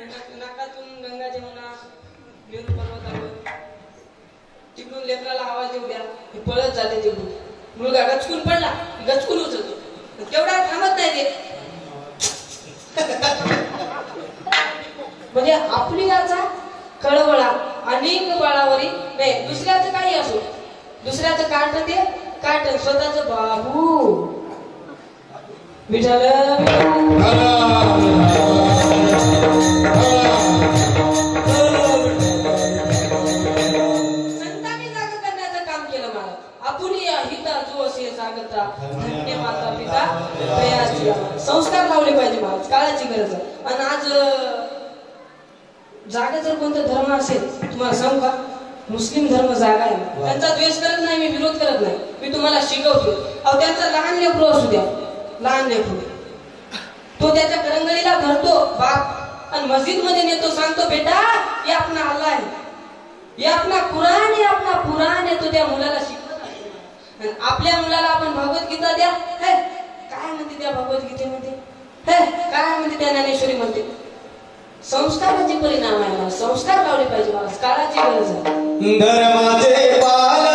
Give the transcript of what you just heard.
नाकातून गंगा जमुना मेरू पर्वतावर तिकडून लेकराला आवाज देऊ द्या, हे पळत जाते तिकडून. मुलगा गचकून पडला, गचकून उचलतो, तेवढा थांबत नाही ते. म्हणजे आपली याचा कळवळा अनेक बाळावरी नाही, दुसऱ्याचं काही असो, दुसऱ्याचं काट ते काट, स्वतःच बाबू विठाल संतांनी जाग करण्याचं काम केलं मला. आपण हिता जो असे जागता धन्य माता पिता दयाची. संस्कार लावले पाहिजे महाराज, काळाची गरज आहे. आणि आज जागा जर कोणता धर्म असेल, तुम्हाला सांगू का, मुस्लिम धर्म जागा आहे. त्यांचा द्वेष करत नाही मी, विरोध करत नाही, मी तुम्हाला शिकवतो. अहो त्यांचा लहान लेकरू असू द्या, लहान लेकरू, तो त्याच्या करंगळीला धरतो बाप आणि मस्जिद मध्ये नेतो, सांगतो बेटा ये आपला अल्लाह आहे, ये आपला कुराण आहे, आपला पुराण आहे. तो त्या मुलाला शिकवत असतो. आणि आपल्या मुलाला आपण भगवद्गीता द्या, हे काय म्हणते त्या भगवद्गीतेमध्ये, हे काय म्हणते त्या ज्ञानेश्वरी म्हणते. संस्काराचे परिणाम आहे, संस्कार लावले पाहिजे. काळाची गरज आहे. धर्माचे पालन